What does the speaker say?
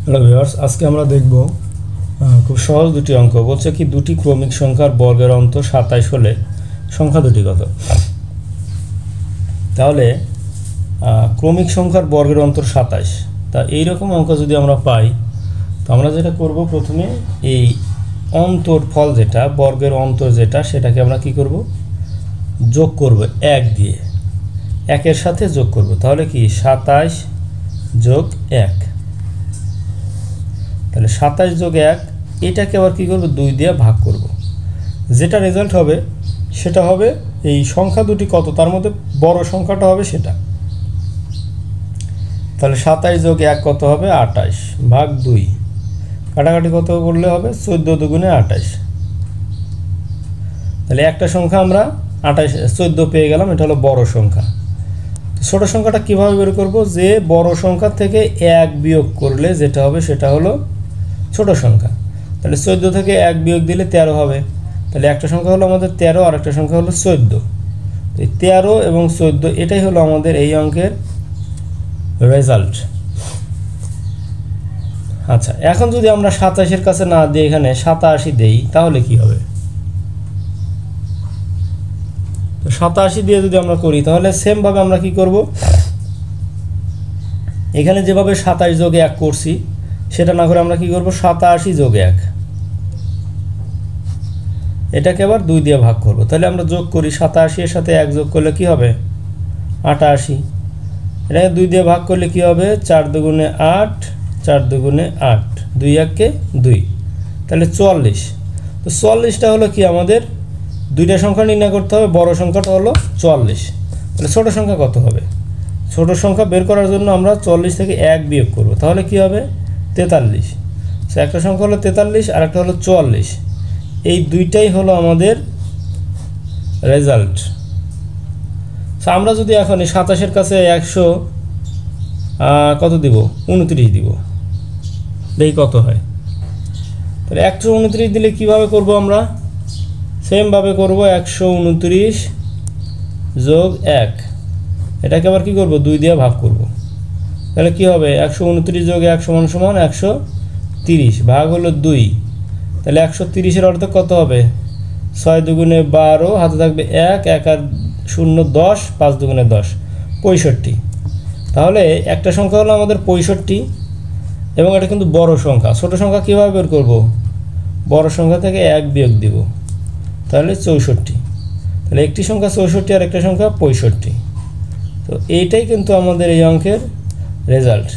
Hello viewers, আজকে আমরা দেখব খুব সহজ দুটি অঙ্ক। বলছে কি দুটি ক্রমিক সংখ্যার বর্গের অন্ত 27 হলে সংখ্যা দুটি কত। তাহলে ক্রমিক সংখ্যার বর্গের অন্তর 27। তা এইরকম অঙ্ক যদি আমরা পাই, তো আমরা যেটা করব, প্রথমে এই অন্তর ফল যেটা বর্গের অন্তর যেটা, সেটাকে আমরা কি করব, যোগ করব 1 দিয়ে, 1-এর সাথে যোগ করব। তাহলে কি 27 যোগ 1, তাহলে 27 যোগ 1, এটাকে আবার কী করব, 2 দিয়ে ভাগ করব। যেটা রেজাল্ট হবে সেটা হবে এই সংখ্যা দুটি কত, তার মধ্যে বড় সংখ্যাটা হবে সেটা। তাহলে 27 যোগ 1 কত হবে, 28 ভাগ 2, কাটাকাটি কত করলে হবে, 14 দুগুণে 28। তাহলে একটা সংখ্যা আমরা 14 পেয়ে গেলাম, এটা হলো বড় সংখ্যা। ছোট সংখ্যাটা কিভাবে বের করব, যে বড় সংখ্যা থেকে 1 বিয়োগ করলে যেটা হবে সেটা হলো ছোট সংখ্যা। তাহলে 14 থেকে 1 বিয়োগ দিলে 13 হবে। তাহলে একটা সংখ্যা হলো আমাদের 13 আর একটা সংখ্যা হলো 14। এই 13 এবং 14 এটাই হলো আমাদের এই অঙ্কের রেজাল্ট। আচ্ছা, এখন যদি আমরা 27-এর কাছে না দিয়ে এখানে 87 দেই, তাহলে কি হবে? তো 87 দিয়ে যদি আমরা করি, তাহলে সেমভাবে আমরা কি করব, এখানে যেভাবে 27 যোগ 1 করছি সেটা না করে আমরা কি করব, 87 যোগ 1, এটাকে আবার 2 দিয়ে ভাগ করব। তাহলে আমরা যোগ করি, 87 এর সাথে 1 যোগ করলে কি হবে, 88। এটাকে 2 দিয়ে ভাগ করলে কি হবে, 4 দুগুণে 8, 4 দুগুণে 8, 2 1-কে 2, তাহলে 44। তো 44টা হলো কি, আমাদের দুইটা সংখ্যা নির্ণয় করতে হবে, বড় সংখ্যাটা হলো 44। তাহলে ছোট সংখ্যা কত হবে? ছোট সংখ্যা বের করার জন্য আমরা 44 থেকে 1 বিয়োগ করব। তাহলে কি হবে, 43। সে একটা সংখ্যা হলো 43 আর একটা হলো 44। এই দুইটাই হলো আমাদের রেজাল্ট। আমরা যদি এখন এই 27-এর কাছে 100 কত দিব, 29 দিব, দেখি কত হয়। তাহলে 129 দিলে কিভাবে করব, আমরা সেমভাবে করব, 129 যোগ 1, এটাকে আবার কি করব, 2 দিয়ে ভাগ করব। তাহলে কি হবে, 129 যোগ 1 সমান সমান 130, ভাগ হলো 2। তাহলে 130-এর অর্ধেক কত হবে, 6 দুগুণে 12, হাতে থাকবে 1, 1 আর 0 10, 5 দুগুণে 10, 65। তাহলে একটা সংখ্যা হলো আমাদের 65, এবং এটা কিন্তু বড় সংখ্যা। ছোট সংখ্যা কীভাবে বের করব, বড় সংখ্যা থেকে 1 বিয়োগ দিব, তাহলে 64। তাহলে একটি সংখ্যা 64 আর একটা সংখ্যা 65। তো এইটাই কিন্তু আমাদের এই অঙ্কের রেজাল্ট।